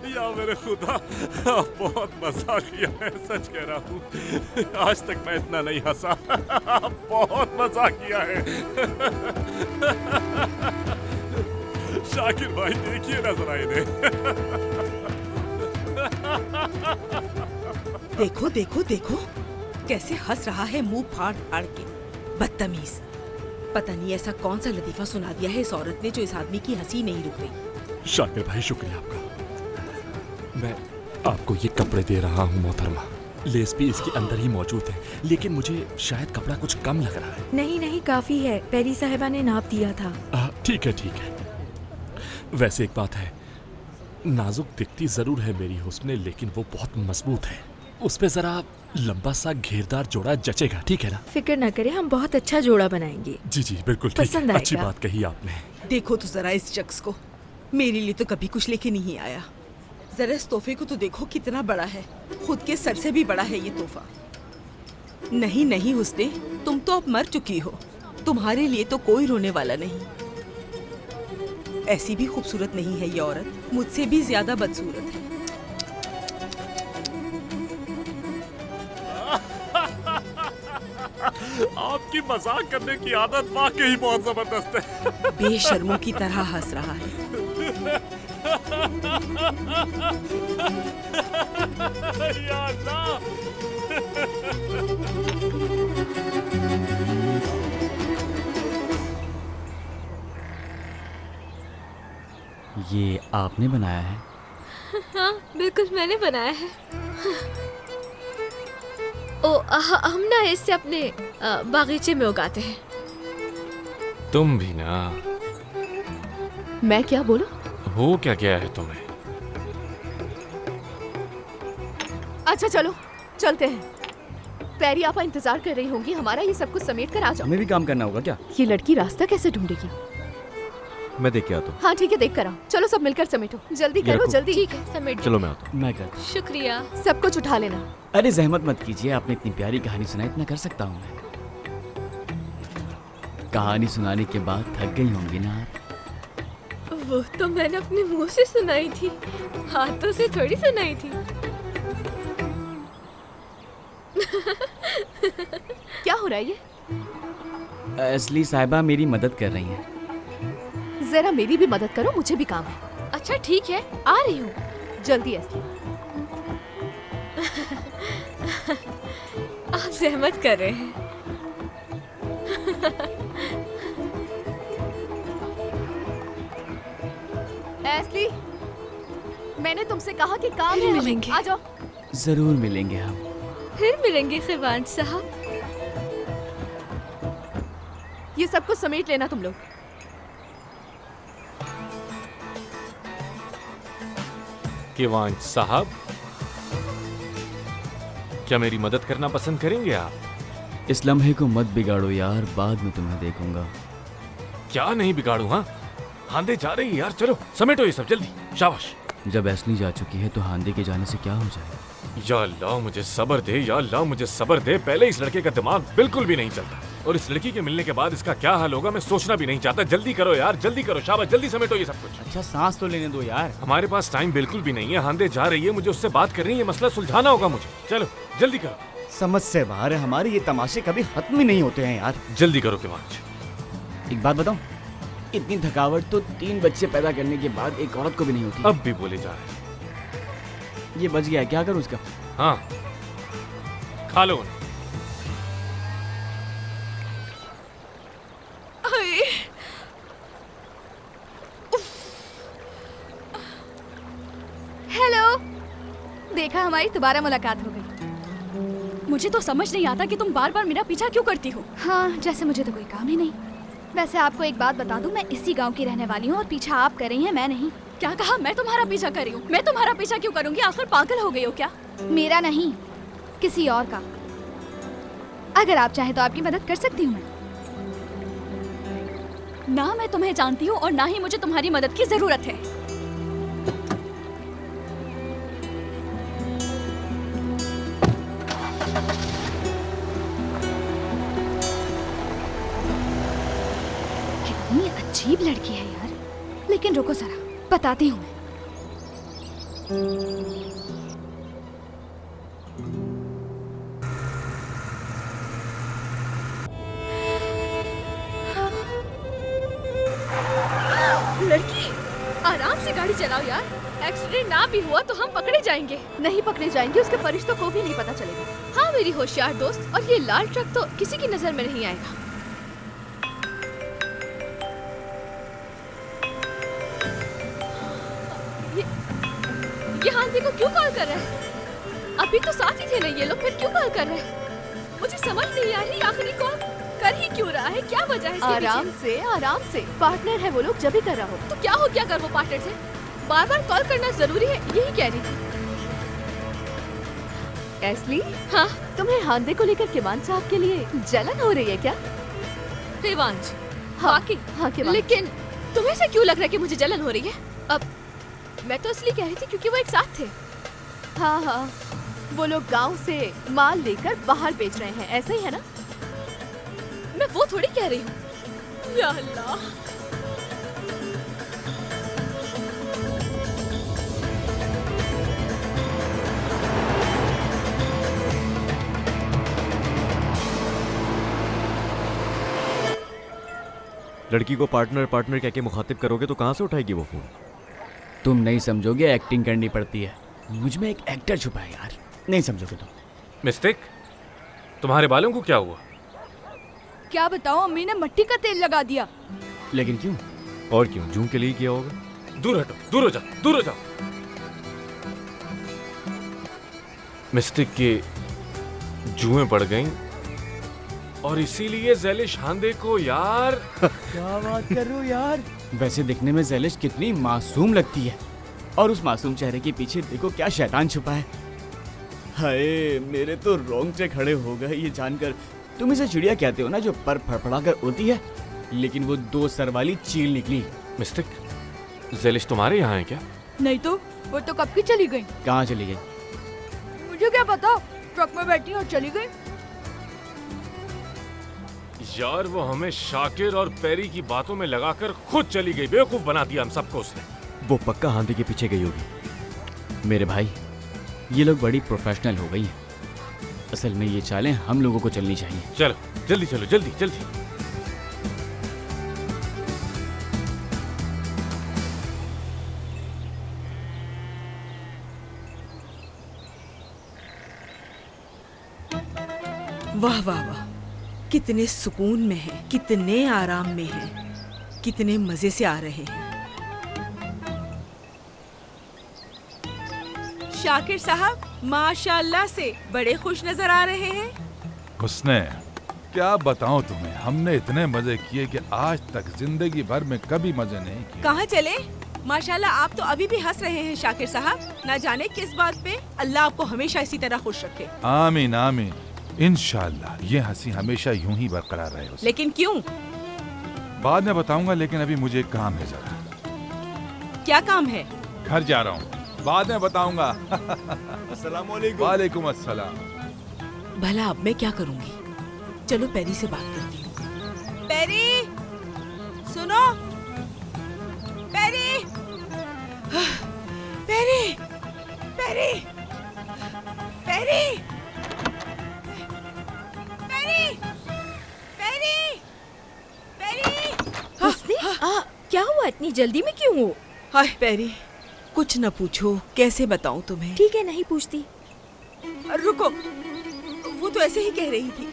या मेरे खुदा, बहुत मजा किया है, सच कह रहा हूँ। आज तक मैं इतना नहीं हंसा। बहुत मजा किया है। शाकिर भाई देखिए ना जरा इन्हें। देखो देखो देखो कैसे हंस रहा है मुंह फाड़ फाड़ के, बदतमीज। पता नहीं ऐसा कौन सा लतीफा सुना दिया है इस औरत ने जो इस आदमी की हंसी नहीं रुक गई। शाकिर भाई शुक्रिया आपका। मैं आपको ये कपड़े दे रहा हूँ मोहतरमा। लेस भी इसके अंदर ही मौजूद है, लेकिन मुझे शायद कपड़ा कुछ कम लग रहा है। नहीं नहीं, काफी है, पेरी साहिबा ने नाप दिया था। ठीक है ठीक है। वैसे एक बात है, नाजुक दिखती जरूर है मेरी हुस्न, लेकिन वो बहुत मजबूत है। उस पे जरा लंबा सा घेरदार जोड़ा जचेगा, ठीक है ना? फिक्र न करें, हम बहुत अच्छा जोड़ा बनाएंगे। जी जी बिल्कुल ठीक पसंद है। आएगा। अच्छी बात कही आपने। देखो तो जरा इस शख्स को, मेरे लिए तो कभी कुछ लेके नहीं आया। जरा इस तोहफे को तो देखो कितना बड़ा है, खुद के सर से भी बड़ा है ये तोहफा। नहीं नहीं हुस्ने, तुम तो अब मर चुकी हो, तुम्हारे लिए तो कोई रोने वाला नहीं। ऐसी भी खूबसूरत नहीं है ये औरत, मुझसे भी ज्यादा बदसूरत है। आपकी मजाक करने की आदत वाकई बहुत जबरदस्त है। बेशर्मों की तरह हंस रहा है। या अल्लाह। ये आपने बनाया है? हाँ बिल्कुल मैंने बनाया है। हम ना इससे अपने बागीचे में उगाते हैं। तुम भी ना। मैं क्या बोलूं? हो क्या गया है तुम्हें? अच्छा चलो चलते हैं। पैरी आपा इंतजार कर रही होंगी हमारा, ये सब कुछ समेट कर आ जाओ। हमें भी काम करना होगा क्या? ये लड़की रास्ता कैसे ढूंढेगी? मैं देख के आता हूँ। हाँ ठीक है, देख कर आओ। चलो सब मिलकर समेटो, जल्दी ये करो रखो। जल्दी। ठीक है समेट। चलो मैं आता हूँ। मैं कर। शुक्रिया। सब कुछ उठा लेना। अरे जहमत मत कीजिए, आपने इतनी प्यारी कहानी सुनाई, इतना कर सकता हूँ मैं। कहानी सुनाने के बाद थक गई होंगी ना आप? वो तो मैंने अपने मुंह से सुनाई थी, हाथों से थोड़ी सुनाई थी। क्या हो रहा है ये? असली साहिबा मेरी मदद कर रही हैं। जरा मेरी भी मदद करो, मुझे भी काम है। अच्छा ठीक है, आ रही हूँ जल्दी। असली आप सहमत कर रहे हैं। असली, मैंने तुमसे कहा कि काम है, मिलेंगे। आ जाओ। जरूर मिलेंगे हम। फिर मिलेंगे खिरवान साहब। ये सब कुछ समेट लेना तुम लोग। किवांश साहब, क्या मेरी मदद करना पसंद करेंगे आप? इस लम्हे को मत बिगाड़ो यार, बाद में तुम्हें देखूंगा। क्या नहीं बिगाड़ू? हाँ हांदे जा रही है यार, चलो समेटो ये सब जल्दी। शाबाश। जब ऐसली जा चुकी है तो हांदे के जाने से क्या हो जाएगा? या अल्लाह मुझे सब्र दे, या अल्लाह मुझे सब्र दे। पहले इस लड़के का दिमाग बिल्कुल भी नहीं चलता, और इस लड़की के मिलने के बाद इसका क्या हाल होगा मैं सोचना भी नहीं चाहता। जल्दी करो यार, जल्दी करो। शाबाश, जल्दी समेटो ये सब कुछ। अच्छा सांस तो लेने दो यार। हमारे पास टाइम बिल्कुल भी नहीं है। हांदे जा रही है, मुझे उससे बात करनी है, ये मसला सुलझाना होगा मुझे। चलो जल्दी करो। समझ से बाहर है, हमारे ये तमाशे कभी खत्म ही नहीं होते हैं यार। जल्दी करो किवांश। एक बात बताऊं, इतनी थकावट तो 3 बच्चे पैदा करने के बाद एक औरत को भी नहीं होती। अब भी बोले जा रहे हैं। ये बच गया, क्या करूं उसका? हाँ खा लो उन्हें। हेलो, देखा हमारी दोबारा मुलाकात हो गई। मुझे तो समझ नहीं आता कि तुम बार बार मेरा पीछा क्यों करती हो। हाँ जैसे मुझे तो कोई काम ही नहीं। वैसे आपको एक बात बता दूं, मैं इसी गांव की रहने वाली हूँ और पीछा आप कर रही हैं, मैं नहीं। क्या कहा? मैं तुम्हारा पीछा कर रही हूँ? मैं तुम्हारा पीछा क्यों करूंगी? आखिर पागल हो गई हो क्या? मेरा नहीं, किसी और का। अगर आप चाहें तो आपकी मदद कर सकती हूँ मैं। ना मैं तुम्हें जानती हूँ और ना ही मुझे तुम्हारी मदद की जरूरत है। कितनी अजीब लड़की है यार, लेकिन रुको जरा, बताती हूँ। लड़की, आराम से गाड़ी चलाओ यार। एक्सीडेंट ना भी हुआ तो हम पकड़े जाएंगे। नहीं पकड़े जाएंगे, उसके फरिश्तों को भी नहीं पता चलेगा। हाँ मेरी होशियार दोस्त, और ये लाल ट्रक तो किसी की नजर में नहीं आएगा। ये हांदी को क्यों कॉल कर रहा है? अभी तो साथ ही थे ना ये लोग, फिर क्यों कॉल कर रहे हैं? मुझे समझ नहीं आ रही आखिरी कॉल कर ही क्यों रहा है, क्या वजह है इसके पीछे? आराम से पार्टनर है वो लोग, जब भी कर रहा हो तो क्या हो गया अगर वो पार्टनर से बार बार कॉल करना जरूरी है, यही कह रही थी। एस्ली, हाँ तुम्हें हांदे को लेकर किवान साहब के लिए जलन हो रही है क्या? किवांश, हाँ किवांश। लेकिन तुम्हें से क्यों लग रहा है कि मुझे जलन हो रही है? अब मैं तो इसलिए कह रही थी क्योंकि वो एक साथ थे। हाँ, वो लोग गांव से माल लेकर बाहर बेच रहे हैं, ऐसा ही है ना? मैं वो थोड़ी कह रही हूँ। या अल्लाह, लड़की को पार्टनर पार्टनर कह के मुखातिब करोगे तो कहाँ से उठाएगी वो फोन? तुम नहीं समझोगे, एक्टिंग करनी पड़ती है। मुझ में एक एक्टर छुपा है यार, नहीं समझोगे तुम। मिस्टेक, तुम्हारे बालों को क्या हुआ? क्या बताओ, अम्मी ने मट्टी का तेल लगा दिया। लेकिन क्यों? और क्यों, जूं के लिए किया होगा। दूर हटो, दूर हो जाओ, दूर हो जाओ। मिस्टेक के जुएं पड़ गईं और इसीलिए ज़ैलिश हांदे को यार। क्या बात कर रहे हो यार? वैसे दिखने में ज़ैलिश कितनी मासूम लगती है, और उस मासूम चेहरे के पीछे देखो क्या शैतान छुपा है। हाय, मेरे तो रोंगटे खड़े हो गए ये जानकर। तुम इसे चिड़िया कहते हो ना जो पर फड़फड़ा कर उड़ती है, लेकिन वो 2 सर वाली चील निकली। मिस्टेक, ज़ैलिश तुम्हारे यहाँ है क्या? नहीं तो वो तो कब की चली गई। कहाँ चली गई? मुझे क्या पता, ट्रक में बैठी और चली गई। यार वो हमें शाकिर और पेरी की बातों में लगाकर खुद चली गई, बेवकूफ बना दिया हम सबको उसने। वो पक्का हांदे के पीछे गई होगी। मेरे भाई, ये लोग बड़ी प्रोफेशनल हो गई हैं। असल में ये चालें हम लोगों को चलनी चाहिए। चलो जल्दी चलो, जल्दी जल्दी। वाह वाह वाह, कितने सुकून में है, कितने आराम में है, कितने मजे से आ रहे हैं। शाकिर साहब माशाल्लाह से बड़े खुश नजर आ रहे हैं। हुस्ने, क्या बताऊं तुम्हें, हमने इतने मजे किए कि आज तक जिंदगी भर में कभी मजे नहीं किए। कहाँ चले? माशाल्लाह आप तो अभी भी हंस रहे हैं शाकिर साहब। ना जाने किस बात पे। अल्लाह आपको हमेशा इसी तरह खुश रखे। आमीन आमीन, इंशाल्लाह ये हंसी हमेशा यूं ही बरकरार रहे। लेकिन क्यों? बाद में बताऊंगा, लेकिन अभी मुझे एक काम है जरा। क्या काम है? घर जा रहा हूँ, बाद में बताऊंगा। अस्सलाम वालेकुम। वालेकुम अस्सलाम। भला अब मैं क्या करूंगी? चलो पेरी से बात करती हूँ। पेरी, सुनो। Perry, Perry, Perry, Perry, Perry, Perry, Perry. हुस्ने, क्या हुआ, इतनी जल्दी में क्यों हो? हाय पेरी, कुछ न पूछो, कैसे बताऊं तुम्हें। ठीक है, नहीं पूछती। रुको, वो तो ऐसे ही कह रही थी।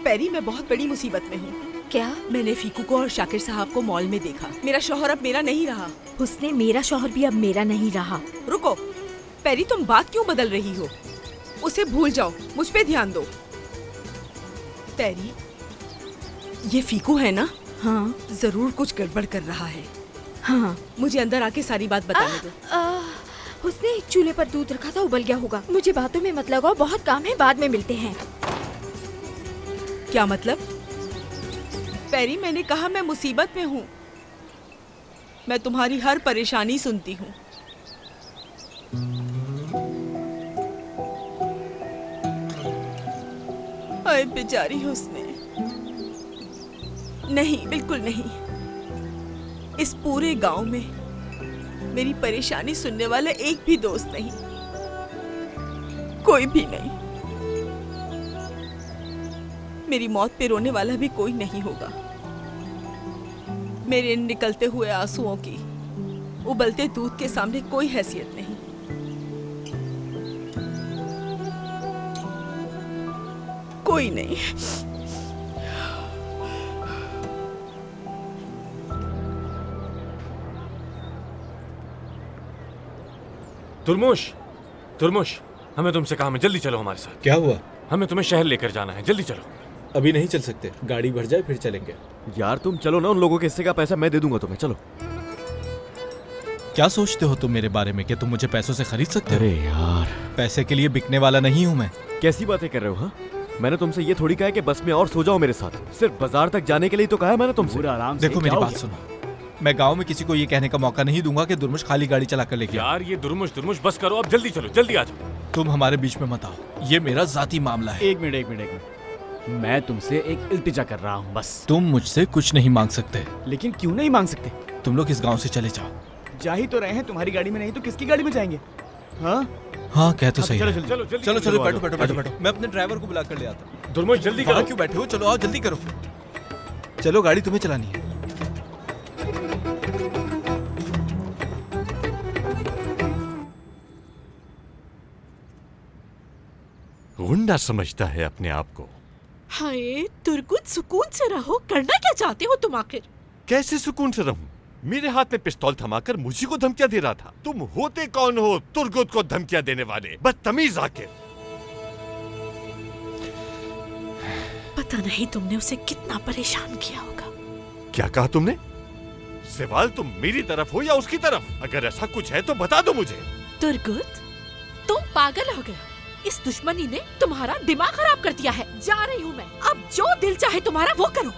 पेरी, मैं बहुत बड़ी मुसीबत में हूँ। क्या? मैंने फीकू को और शाकिर साहब को मॉल में देखा। मेरा शौहर अब मेरा नहीं रहा। हुस्ने, मेरा शौहर भी अब मेरा नहीं रहा। रुको पेरी, तुम बात क्यों बदल रही हो? उसे भूल जाओ, मुझ पे ध्यान दो। पेरी, ये फीकू है ना? हाँ जरूर कुछ गड़बड़ कर रहा है। हाँ। मुझे अंदर आके सारी बात बताने दो। उसने चूल्हे पर दूध रखा था, उबल गया होगा। मुझे बातों में मत लगाओ, बहुत काम है, बाद में मिलते हैं। क्या मतलब? पेरी, मैंने कहा मैं मुसीबत में हूँ। मैं तुम्हारी हर परेशानी सुनती हूँ। अरे बेचारी हुस्ने। नहीं, बिल्कुल नहीं। इस पूरे गांव में मेरी परेशानी सुनने वाला एक भी दोस्त नहीं, कोई भी नहीं। मेरी मौत पे रोने वाला भी कोई नहीं होगा। मेरे इन निकलते हुए आंसुओं की उबलते दूध के सामने कोई हैसियत नहीं। कोई नहीं। तुर्मुश, तुर्मुश, हमें तुमसे काम है, जल्दी चलो हमारे साथ। क्या हुआ? हमें तुम्हें शहर लेकर जाना है, जल्दी चलो। अभी नहीं चल सकते, गाड़ी भर जाए फिर चलेंगे। यार तुम चलो ना, उन लोगों के हिस्से का पैसा मैं दे दूंगा तुम्हें, चलो। क्या सोचते हो तुम मेरे बारे में? क्या तुम मुझे पैसों से खरीद सकते हो? अरे यार, पैसे के लिए बिकने वाला नहीं हूँ मैं। कैसी बातें कर रहे हो? हाँ, मैंने तुमसे ये थोड़ी कहा है कि बस में और सो जाओ मेरे साथ। सिर्फ बाजार तक जाने के लिए तो कहा है मैंने तुमसे। पूरा आराम से। देखो मेरी बात सुनो, मैं गांव में किसी को ये कहने का मौका नहीं दूंगा कि दुर्मुश खाली गाड़ी चला कर लेके। यार ये दुर्मुश दुर्मुश बस करो, अब जल्दी चलो, जल्दी आ जाओ। तुम हमारे बीच में मत आओ, ये मेरा जाती मामला है। एक मिनट, मैं तुमसे एक इल्तिजा कर रहा हूँ बस। तुम मुझसे कुछ नहीं मांग सकते। लेकिन क्यों नहीं मांग सकते? तुम लोग इस गांव से चले जाओ। जा ही तो रहे हैं, तुम्हारी गाड़ी में नहीं तो किसकी गाड़ी में जाएंगे? हाँ कह तो सही चलो, है। चलो, चलो चलो बैठो। मैं अपने ड्राइवर को बुला कर ले आता हूँ। दुर्मुश जल्दी करो। क्यों बैठे हो? चलो आओ जल्दी करो। चलो गाड़ी तुम्हें चलानी है। गुंडा समझता है अपने आप को। हाय तुर्गुत, सुकून से रहो। करना क्या चाहते हो तुम आखिर? कैसे सुकून से रहूं? मेरे हाथ में पिस्तौल थमाकर मुझी को धमकियां दे रहा था। तुम होते कौन हो तुर्गुत को धमकियां देने वाले? बदतमीज आखिर। पता नहीं तुमने उसे कितना परेशान किया होगा। क्या कहा तुमने? सवाल तुम मेरी तरफ हो या उसकी तरफ? अगर ऐसा कुछ है तो बता दो मुझे। तुर्गुत, तुम पागल हो गए। इस दुश्मनी ने तुम्हारा दिमाग खराब कर दिया है। जा रही हूँ मैं, अब जो दिल चाहे तुम्हारा वो करो।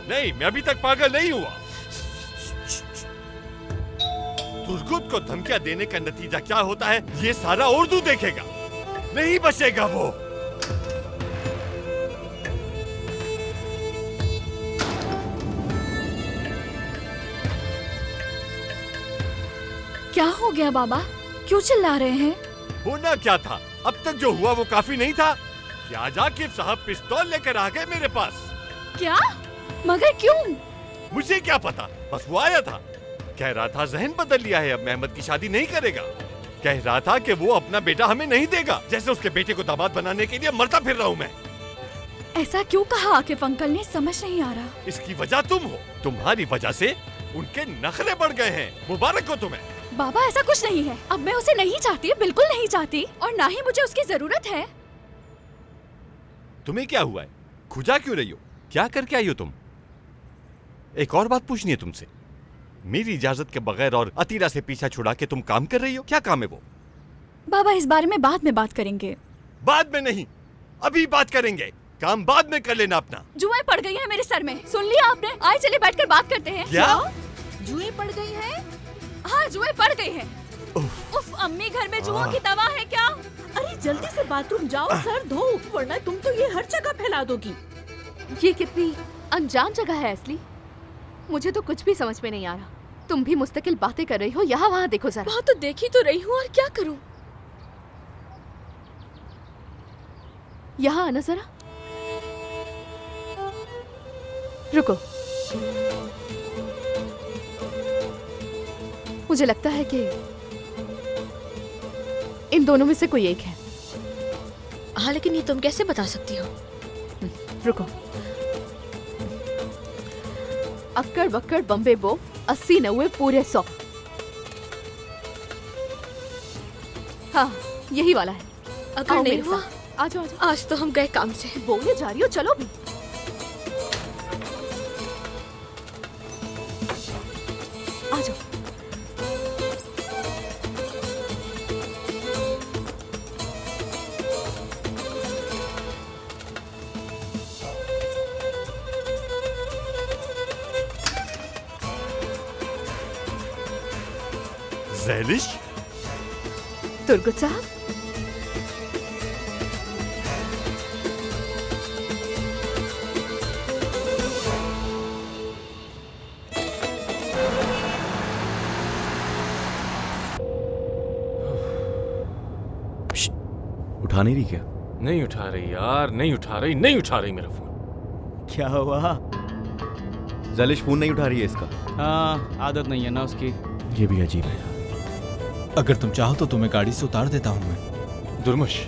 नहीं, मैं अभी तक पागल नहीं हुआ। तुर्गुत को धमकियां देने का नतीजा क्या होता है ये सारा उर्दू देखेगा। नहीं बचेगा वो। क्या हो गया बाबा, क्यों चिल्ला रहे हैं? होना क्या था? अब तक जो हुआ वो काफी नहीं था क्या? जाकिर साहब पिस्तौल लेकर आ गए मेरे पास। क्या? मगर क्यों? मुझे क्या पता, बस वो आया था। कह रहा था जहन बदल लिया है, अब अहमद की शादी नहीं करेगा। कह रहा था कि वो अपना बेटा हमें नहीं देगा, जैसे उसके बेटे को दामाद बनाने के लिए मरता फिर रहा हूँ मैं। ऐसा क्यों कहा आकिफ अंकल ने? समझ नहीं आ रहा। इसकी वजह तुम हो। तुम्हारी वजह से उनके नखरे बढ़ गए हैं। मुबारक हो तुम्हें। बाबा ऐसा कुछ नहीं है। अब मैं उसे नहीं चाहती, बिल्कुल नहीं चाहती, और ना ही मुझे उसकी जरूरत है। तुम्हें क्या हुआ है? खुजा क्यों रही हो? क्या करके आई हो तुम? एक और बात पूछनी है तुमसे। मेरी इजाजत के बगैर और अतीरा से पीछा छुड़ा के तुम काम कर रही हो? क्या काम है वो? बाबा इस बारे में बाद में बात करेंगे। बाद में नहीं, अभी बात करेंगे। काम बाद में कर लेना अपना। जुएं पड़ गई है मेरे सर में, सुन लिया आपने? आए चले बैठकर बात करते हैं। क्या? जुएं पड़ गई है? हाँ जुएं पड़ गई है। उफ, अम्मी घर में जुओं की दवा है क्या? अरे जल्दी से बाथरूम जाओ, सर धो, वरना तुम तो ये हर जगह फैला दोगी। ये कितनी अनजान जगह है असली। मुझे तो कुछ भी समझ में नहीं आ रहा। तुम भी मुस्तकिल बातें कर रही हो, यहाँ वहाँ देखो जरा। वहाँ तो देख ही तो रही हूँ, और क्या करूँ? यहाँ आना जरा। रुको, मुझे लगता है कि इन दोनों में से कोई एक है। हाँ लेकिन ये तुम कैसे बता सकती हो? रुको। अक्कड़ बक्कड़ बम्बे बो 80 90 पूरे 100। हाँ यही वाला है। अगर आओ नहीं मेरे हुआ, साथ। आ जाओ आ जाओ। आज तो हम गए काम से। बोले जा रही हो, चलो भी। आ जाओ। ज़ैलिश? तुर्गुत साहब, उठा नहीं रही क्या? नहीं उठा रही यार, नहीं उठा रही मेरा फोन। क्या हुआ? जैलिश फोन नहीं उठा रही है इसका। हाँ, आदत नहीं है ना उसकी। ये भी अजीब है। अगर तुम चाहो तो तुम्हें गाड़ी से उतार देता हूँ मैं। दुर्मुश,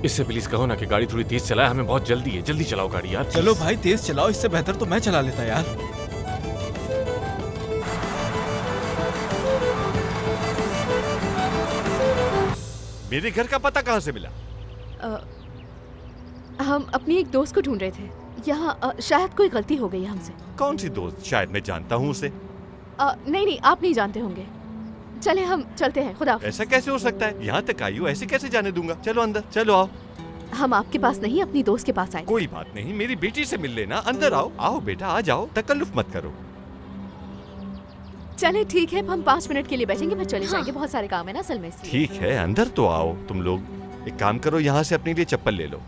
इससे प्लीज कहो ना कि गाड़ी थोड़ी तेज चलाए, हमें बहुत जल्दी है, जल्दी चलाओ गाड़ी यार। चलो भाई तेज चलाओ, इससे बेहतर तो मैं चला लेता यार। मेरे घर का पता कहाँ से मिला? हम अपनी एक दोस्त को ढूंढ रहे थे यहाँ। शायद कोई गलती हो गई हमसे। कौन सी दोस्त? शायद मैं जानता हूँ उसे। नहीं, आप नहीं जानते होंगे। चले हम चलते हैं। खुदा हाफिज़। ऐसा कैसे हो सकता है? यहाँ तक आई हो, ऐसे कैसे जाने दूंगा? चलो अंदर, चलो आओ। हम आपके पास नहीं, अपनी दोस्त के पास आए। कोई बात नहीं, मेरी बेटी से मिल लेना। अंदर आओ। आओ बेटा, आ जाओ, तकल्लुफ मत करो। चले ठीक है, हम 5 मिनट के लिए बैठेंगे, फिर चले जाएंगे। बहुत सारे काम है ना असल में। ठीक है, अंदर तो आओ तुम लोग। एक काम करो, यहाँ से अपने लिए चप्पल ले लो।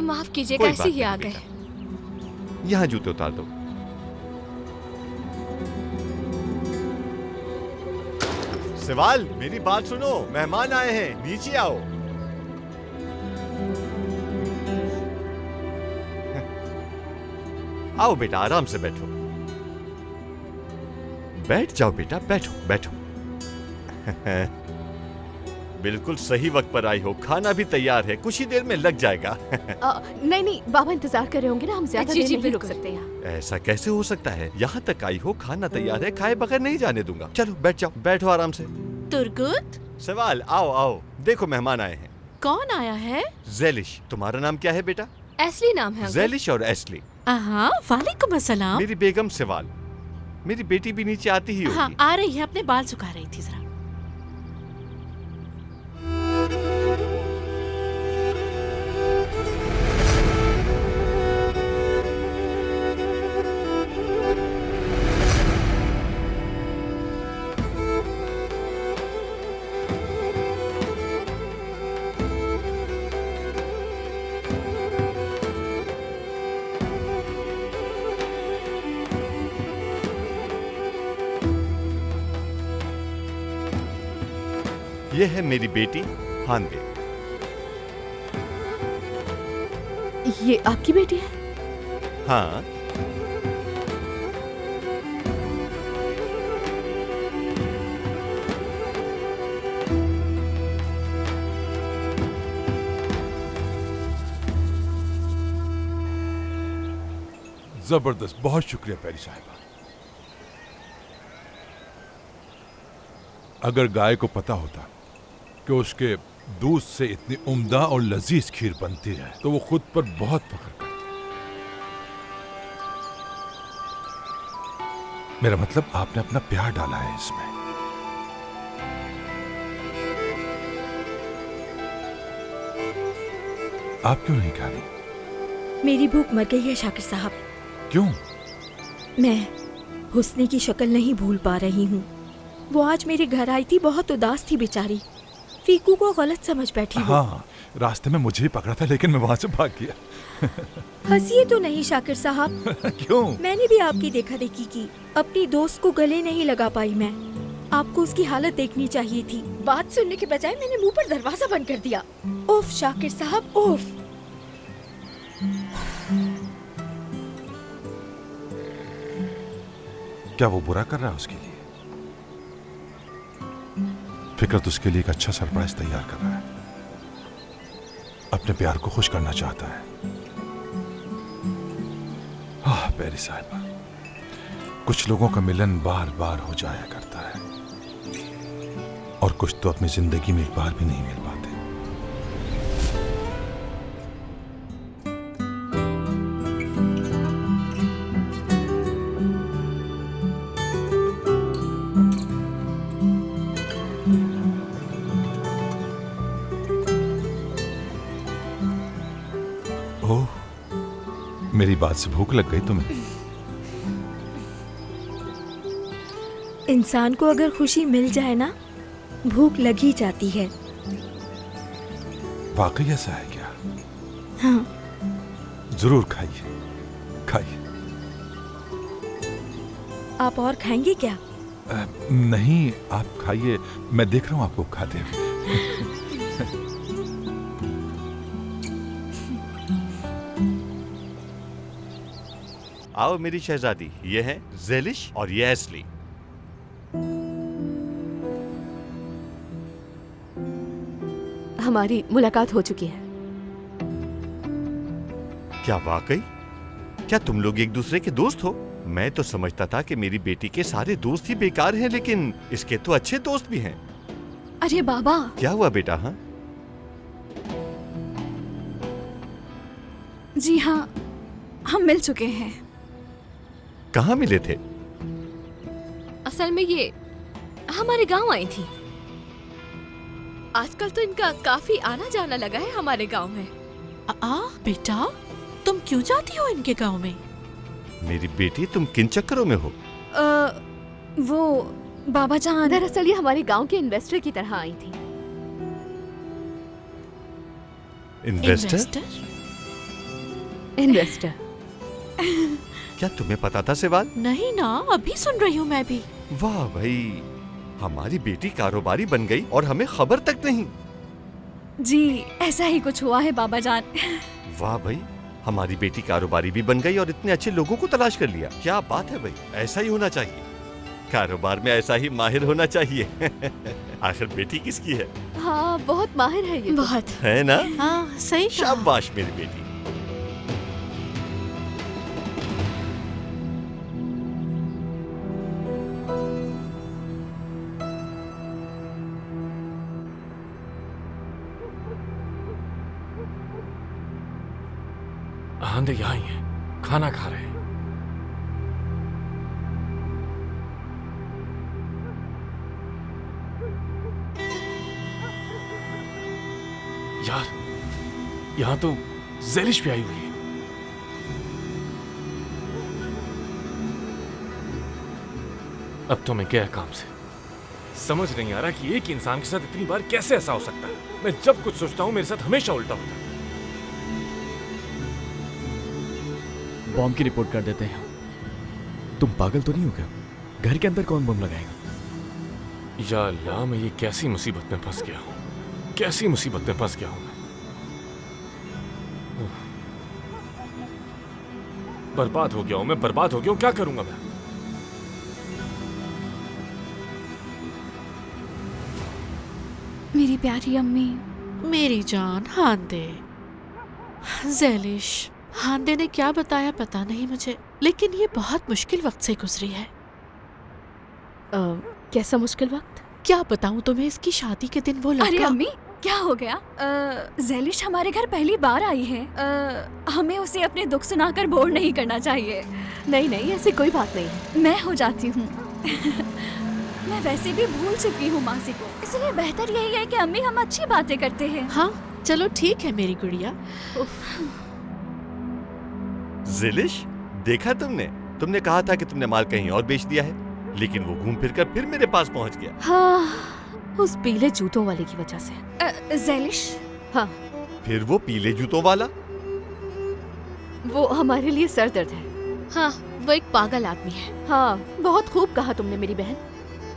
माफ कीजिएगा, ऐसे ही आ गए। यहाँ जूते उतार दो। सवाल, मेरी बात सुनो, मेहमान आए हैं, नीचे आओ। आओ बेटा, आराम से बैठो। बैठ जाओ बेटा, बैठो बैठो। बिल्कुल सही वक्त पर आई हो। खाना भी तैयार है, कुछ ही देर में लग जाएगा। नहीं, बाबा इंतजार कर रहे होंगे ना, हम ज्यादा देर नहीं रुक सकते यहाँ। ऐसा कैसे हो सकता है? यहाँ तक आई हो, खाना तैयार है, खाए बगैर नहीं जाने दूंगा। चलो बैठ जाओ, बैठो आराम से। तुर्गुत, सवाल, आओ आओ, देखो मेहमान आए हैं। कौन आया है? ज़ेलिश। तुम्हारा नाम क्या है बेटा? एस्ली नाम है। ज़ेलिश और एस्ली। वालेकुम अस्सलाम। मेरी बेगम सवाल। मेरी बेटी भी नीचे आती ही होगी। हाँ, आ रही है, अपने बाल सुखा रही थी जरा। ये है मेरी बेटी हांदे। ये आपकी बेटी है? हाँ। जबरदस्त, बहुत शुक्रिया प्यारी साहिबा। अगर गाय को पता होता कि उसके दूध से इतनी उम्दा और लजीज खीर बनती है तो वो खुद पर बहुत फख्र करती। मेरा मतलब आपने अपना प्यार डाला है इसमें। आप क्यों नहीं खा रही? मेरी भूख मर गई है शाकिर साहब। क्यों? मैं हुस्ने की शक्ल नहीं भूल पा रही हूँ। वो आज मेरे घर आई थी, बहुत उदास थी बेचारी। फीकू को गलत समझ बैठी वो। हाँ, रास्ते में मुझे भी पकड़ा था लेकिन मैं वहां से भाग गया। हंसिए तो नहीं शाकिर साहब। क्यों? मैंने भी आपकी देखा देखी की, अपनी दोस्त को गले नहीं लगा पाई मैं। आपको उसकी हालत देखनी चाहिए थी। बात सुनने के बजाय मैंने मुंह पर दरवाजा बंद कर दिया। उफ शाकिर साहब, उफ। क्या वो बुरा कर रहा है उसके लिए? फिक्रत उसके लिए एक अच्छा सरप्राइज तैयार कर रहा है। अपने प्यार को खुश करना चाहता है। प्यारी साहिबा, कुछ लोगों का मिलन बार बार हो जाया करता है और कुछ तो अपनी जिंदगी में एक बार भी नहीं मिल पाते। मेरी बात से भूख लग गई तुम्हें? इंसान को अगर खुशी मिल जाए ना, भूख लग ही जाती है। वाकई ऐसा है क्या? हाँ। जरूर खाइए, खाइए। आप और खाएंगे क्या? नहीं, आप खाइए, मैं देख रहा हूँ आपको खाते हुए। आओ मेरी शहजादी, ये है ज़ेलिश और ये एस्ली। हमारी मुलाकात हो चुकी है। क्या वाकई? क्या तुम लोग एक दूसरे के दोस्त हो? मैं तो समझता था कि मेरी बेटी के सारे दोस्त ही बेकार हैं, लेकिन इसके तो अच्छे दोस्त भी हैं। अरे बाबा, क्या हुआ बेटा? हाँ जी हाँ, हम मिल चुके हैं। कहाँ मिले थे? असल में ये हमारे गांव आई थी। आजकल तो इनका काफी आना जाना लगा है हमारे गांव में। बेटा, तुम क्यों जाती हो इनके गांव में? मेरी बेटी, तुम किन चक्करों में हो? वो बाबा जान, दरअसल ये हमारे गांव के इन्वेस्टर की तरह आई थी। इन्वेस्टर? इन्वेस्टर। क्या तुम्हें पता था सेवाल? नहीं ना, अभी सुन रही हूँ मैं भी। वाह भाई, हमारी बेटी कारोबारी बन गई और हमें खबर तक नहीं। जी ऐसा ही कुछ हुआ है बाबा जान। वाह भाई, हमारी बेटी कारोबारी भी बन गई और इतने अच्छे लोगों को तलाश कर लिया। क्या बात है भाई, ऐसा ही होना चाहिए। कारोबार में ऐसा ही माहिर होना चाहिए। आखिर बेटी किसकी है? हाँ, बहुत माहिर है ये। बहुत है ना? हाँ सही। शाबाश मेरी बेटी। आंधे यहाँ ही हैं, खाना खा रहे हैं। यार, यहाँ तो ज़ेलिश भी आई हुई है। अब तो मैं गया काम से। समझ नहीं आ रहा कि एक इंसान के साथ इतनी बार कैसे ऐसा हो सकता है। मैं जब कुछ सोचता हूँ मेरे साथ हमेशा उल्टा होता है। बॉम्ब की रिपोर्ट कर देते हैं। तुम पागल तो नहीं हो क्या? घर के अंदर कौन बम लगाएगा? या अल्लाह, मैं ये कैसी मुसीबत में फंस गया हूँ, कैसी मुसीबत में फंस गया हूँ मैं। बर्बाद हो गया हूँ मैं, बर्बाद हो गया हूँ। क्या करूंगा मैं? मेरी प्यारी अम्मी। मेरी जान हांदे। ज़ेलिश, हांदे ने क्या बताया पता नहीं मुझे, लेकिन ये बहुत मुश्किल वक्त से गुजरी है। कैसा मुश्किल वक्त? क्या बताऊं तुम्हें, इसकी शादी के दिन वो लड़का। अरे अम्मी, क्या हो गया? ज़ेलिश हमारे घर पहली बार आई है। हमें उसे अपने दुख सुनाकर बोर नहीं करना चाहिए। नहीं नहीं, ऐसी कोई बात नहीं है। मैं हो जाती हूँ। मैं वैसे भी भूल चुकी हूँ मासी को, इसलिए बेहतर यही है कि अम्मी हम अच्छी बातें करते हैं। हाँ चलो ठीक है मेरी गुड़िया। ज़ेलिश, देखा तुमने कहा था कि तुमने माल कहीं और बेच दिया है, लेकिन वो घूम फिर कर फिर मेरे पास पहुंच गया। हाँ, उस पीले जूतों वाले की वजह से। ज़ेलिश? हाँ। फिर वो पीले जूतों वाला? वो हमारे लिए सरदर्द है। हाँ, वो एक पागल आदमी है। हाँ, बहुत खूब कहा तुमने मेरी बहन।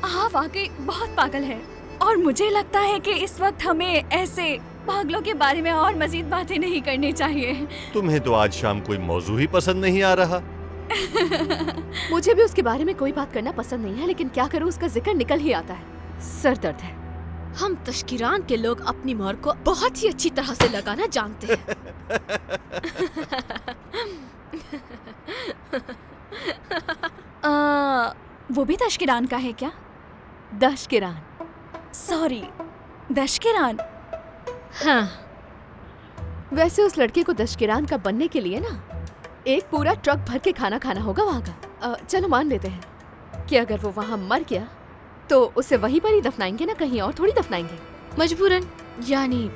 हाँ वाकई बहुत पागल है, और मुझे लगता है कि इस वक्त हमें ऐसे पागलों के बारे में और मजीद बातें नहीं करनी चाहिए। तुम्हें तो आज शाम कोई मौजू ही पसंद नहीं आ रहा। मुझे भी उसके बारे में कोई बात करना पसंद नहीं है, लेकिन क्या करूं, उसका जिक्र निकल ही आता है। सर दर्द है। हम तश्कीरान के लोग अपनी मोहर को बहुत ही अच्छी तरह से लगाना जानते हैं। वो भी तश्कीरान का है क्या? दशकिरान। सॉरी, दशकिरान। हाँ, वैसे उस लड़के को दशकिरान का बनने के लिए ना एक पूरा ट्रक भर के खाना खाना होगा वहाँ का। चलो मान लेते हैं कि अगर वो वहाँ मर गया तो उसे वहीं पर ही दफनाएंगे ना, कहीं और थोड़ी दफनाएंगे। मजबूरन, यानी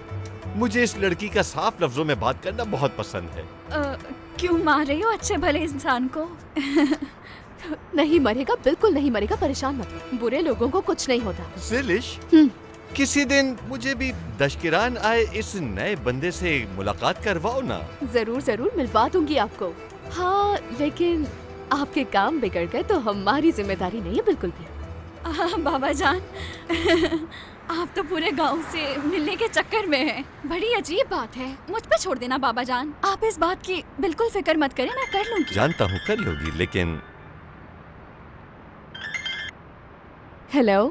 मुझे इस लड़की का साफ लफ्जों में बात करना बहुत पसंद है। क्यों मार रही हो अच्छे भले इंसान को? नहीं मरेगा, बिल्कुल नहीं मरेगा, परेशान मत हो। बुरे लोगों को कुछ नहीं होता। ज़ेलिश, किसी दिन मुझे भी दशकिरान आए इस नए बंदे से मुलाकात करवाओ ना। जरूर जरूर मिलवा दूंगी आपको। हाँ, लेकिन आपके काम बिगड़ गए तो हमारी जिम्मेदारी नहीं है बिल्कुल भी। बाबा जान, आप तो पूरे गांव से मिलने के चक्कर में हैं। बड़ी अजीब बात है। मुझ पे छोड़ देना बाबा जान। आप इस बात की बिल्कुल फिक्र मत करें, मैं कर लूंगी। जानता हूँ कर लोगी, लेकिन हेलो।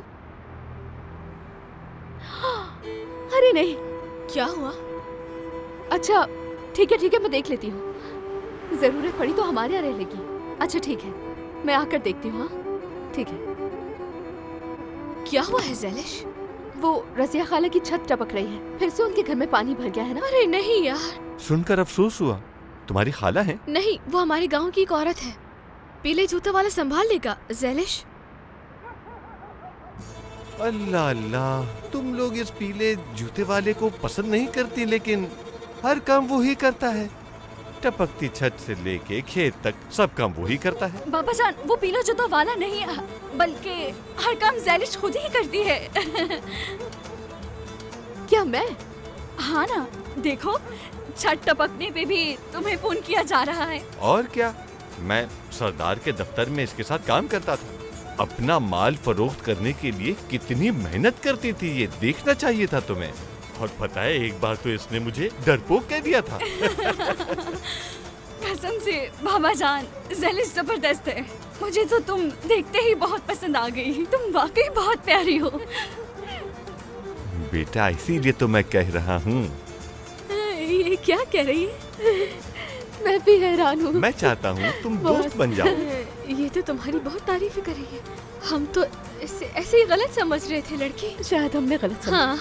अरे नहीं, क्या हुआ? अच्छा ठीक है मैं देख लेती हूँ। जरूरत पड़ी तो हमारे यहाँ रह लेगी। अच्छा ठीक है, मैं आकर देखती हूँ। हाँ ठीक है। क्या हुआ है ज़ैलिश? वो रज़िया खाला की छत टपक रही है, फिर से उनके घर में पानी भर गया है ना। अरे नहीं यार। सुनकर अफसोस हुआ। तुम्हारी खाला है? नहीं, वो हमारे गांव की एक औरत है। पीले जूते वाला संभाल लेगा ज़ैलिश। अल्लाह अल्लाह, तुम लोग इस पीले जूते वाले को पसंद नहीं करती, लेकिन हर काम वो ही करता है। टपकती छत से लेके खेत तक सब काम वो ही करता है। बाबा जान, वो पीला जूता वाला नहीं, बल्कि हर काम ज़ैलिश खुद ही करती है। क्या मैं? हाँ ना, देखो छत टपकने पे भी तुम्हें फोन किया जा रहा है। और क्या, मैं सरदार के दफ्तर में इसके साथ काम करता था। अपना माल फरोख्त करने के लिए कितनी मेहनत करती थी, ये देखना चाहिए था तुम्हें। और पता है, एक बार तो इसने मुझे डरपोक कह दिया था। कसम से बाबा जान, ज़ैलिश जबरदस्त है। मुझे तो तुम देखते ही बहुत पसंद आ गई। तुम वाकई बहुत प्यारी हो। बेटा, इसीलिए तो मैं कह रहा हूँ। ये क्या कह रही है? मैं भी हैरान हूँ। मैं चाहता हूँ तुम दोस्त बन जाओ। ये तो तुम्हारी बहुत तारीफ कर रही है। हम तो इसे ऐसे ही गलत समझ रहे थे लड़की। शायद हमने गलत समझा। हाँ।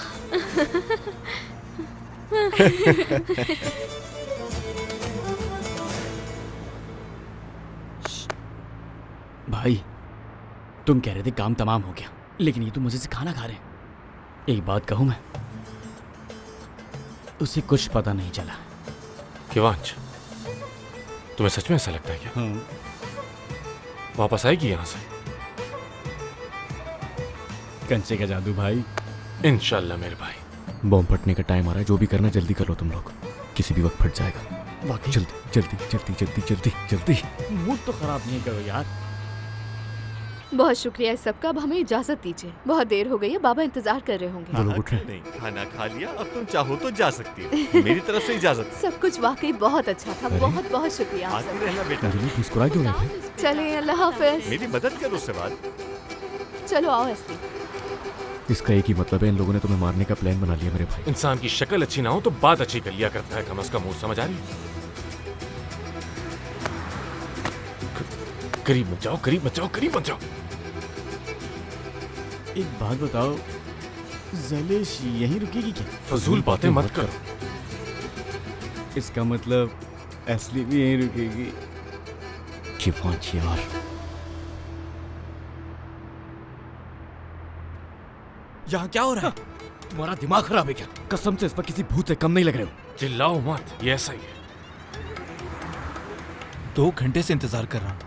भाई, तुम कह रहे थे काम तमाम हो गया, लेकिन ये तो मुझे से खाना खा रहे हैं। एक बात कहूँ मैं, उसे कुछ पता नहीं चला। शिवांश, तुम्हें सच में ऐसा लगता है क्या? हाँ। वापस आएगी यहाँ से? कंचे का जादू भाई। इंशाल्लाह मेरे भाई। बॉम्ब फटने का टाइम आ रहा है, जो भी करना जल्दी कर लो तुम लोग, किसी भी वक्त फट जाएगा। वाकई जल्दी जल्दी जल्दी जल्दी जल्दी जल्दी। मूड तो खराब नहीं करो यार। बहुत शुक्रिया इस सबका। अब हमें इजाजत दीजिए, बहुत देर हो गई है, बाबा इंतजार कर रहे होंगे। वो लोग उठ रहे हैं। नहीं, खाना खा लिया, अब तुम चाहो तो जा सकती हो। मेरी तरफ से इजाजत। सब कुछ वाकई बहुत अच्छा था। बहुत बहुत शुक्रिया आप आती सबका। रहना बेटा। मुस्कुरा क्यों रहे थे? चलिए, अल्लाह हाफिज। मेरी मदद करो उससे बात। चलो आओ असली। इसका एक ही मतलब है, इन लोगों ने तुम्हें मारने का प्लान बना लिया मेरे भाई। इंसान की शक्ल अच्छी ना हो तो बात अच्छी कर लिया करता है, कम उसका मुंह समझ आ रही है? करीब मत जाओ, करीब मत जाओ, करीब मत जाओ। एक बात बताओ, ज़ैलिश यहीं रुकेगी क्या? फजूल बातें मत करो। इसका मतलब असली भी यहीं रुकेगी। शिवांश यार, यहाँ क्या हो रहा है? तुम्हारा दिमाग खराब है क्या? कसम से इस पर किसी भूत से कम नहीं लग रहे हो। चिल्लाओ मत, ये ऐसा ही है। 2 घंटे से इंतजार कर रहा हूँ।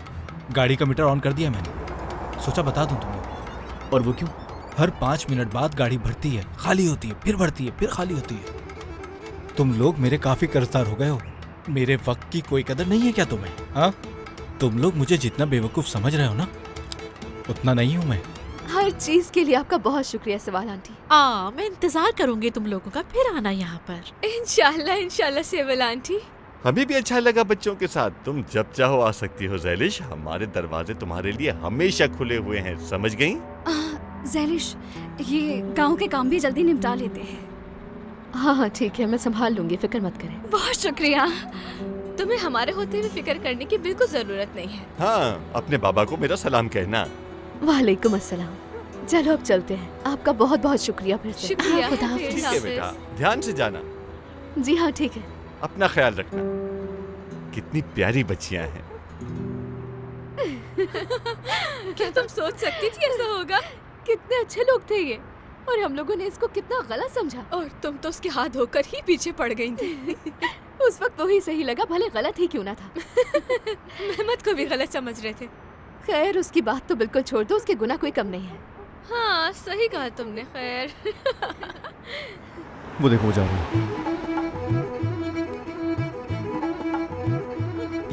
गाड़ी का मीटर ऑन कर दिया मैंने, सोचा बता दूं तुम्हें। और वो क्यों? हर 5 मिनट बाद गाड़ी भरती है, खाली होती है, फिर भरती है, फिर खाली होती है। तुम लोग मेरे काफी कर्जदार हो गए हो। मेरे वक्त की कोई कदर नहीं है क्या तुम्हें? हाँ, तुम लोग मुझे जितना बेवकूफ समझ रहे हो ना, उतना नहीं हूँ मैं। हर चीज के लिए आपका बहुत शुक्रिया सवाल आंटी। मैं इंतजार करूंगी तुम लोगों का, फिर आना यहाँ पर। इंशाल्लाह इंशाल्लाह सेवल आंटी। हमें भी अच्छा लगा बच्चों के साथ। तुम जब चाहो आ सकती हो ज़ैलिश, हमारे दरवाजे तुम्हारे लिए हमेशा खुले हुए हैं, समझ गई? ज़ैलिश, ये गांव के काम भी जल्दी निपटा लेते हैं। हाँ हाँ ठीक है, मैं संभाल लूंगी, फिक्र मत करें। बहुत शुक्रिया। तुम्हें हमारे होते हुए फिक्र करने की बिल्कुल जरूरत नहीं है। हाँ, अपने बाबा को मेरा सलाम कहना। वालेकुम अस्सलाम। चलो अब चलते हैं। आपका बहुत बहुत शुक्रिया फिर से। शुक्रिया। खुदा हाफिज। ठीक है बेटा, ध्यान से जाना। जी हाँ ठीक है। अपना ख्याल रखना। कितनी प्यारी बच्चियां हैं। क्या तुम सोच सकती थी ऐसा होगा? कितने अच्छे लोग थे ये, और हम लोगों ने इसको कितना गलत समझा। और तुम तो उसके हाथ धोकर ही पीछे पड़ गई थी। उस वक्त वही सही लगा, भले गलत ही क्यों ना था। मेहमत को भी गलत समझ रहे थे। खैर, उसकी बात तो बिल्कुल छोड़ दो, उसके गुनाह कोई कम नहीं है। हाँ सही कहा तुमने। खैर वो देखो, वो जा रही है।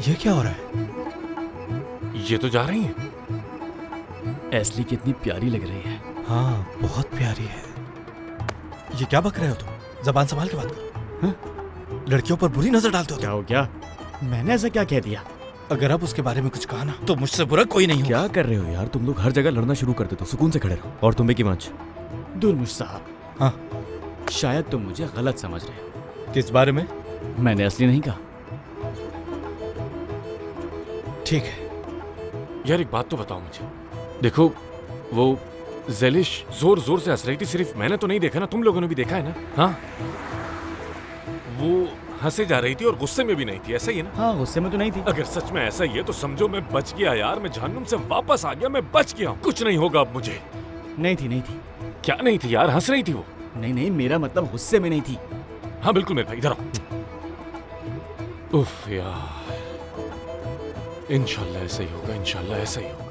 ये क्या हो रहा है? ये तो जा रही हैं। एस्ली कितनी प्यारी लग रही है। हाँ, बहुत प्यारी है। ये क्या बक रहे हो तुम? जबान संभाल के बात करो। लड़कियों पर बुरी नजर डालते हो। क्या हो गया? मैंने ऐसा क्या कह दिया? अगर अब उसके बारे में कुछ कहा ना तो मुझसे बुरा कोई नहीं होगा। क्या कर रहे हो यार? तुम लोग हर जगह लड़ना शुरू कर देते हो। सुकून से खड़े रहो। और तुम भी कीवांश? दुर्मुश साहब, हाँ, शायद तुम मुझे गलत समझ रहे हो। किस बारे में? मैंने असली नहीं कहा। ठीक है। यार एक बात तो बताओ मुझे। देखो वो ज़ेलिश जोर जोर से हंस रही थी, सिर्फ मैंने तो नहीं देखा ना, तुम लोगों ने भी देखा है ना? हाँ, वो हंसे जा रही थी और गुस्से में भी नहीं थी, ऐसा ही है ना? हाँ, गुस्से में तो नहीं थी। अगर सच में ऐसा ही है तो समझो मैं बच गया यार, मैं जहन्नुम से वापस आ गया, मैं बच गया। कुछ नहीं होगा अब मुझे। नहीं थी, नहीं थी। क्या नहीं थी यार? हंस रही थी वो। नहीं नहीं, मेरा मतलब गुस्से में नहीं थी। हाँ बिल्कुल मेरे भाई, इधर आओ। उफ यार, इंशाल्लाह ऐसा ही होगा, इंशाल्लाह ऐसा ही होगा।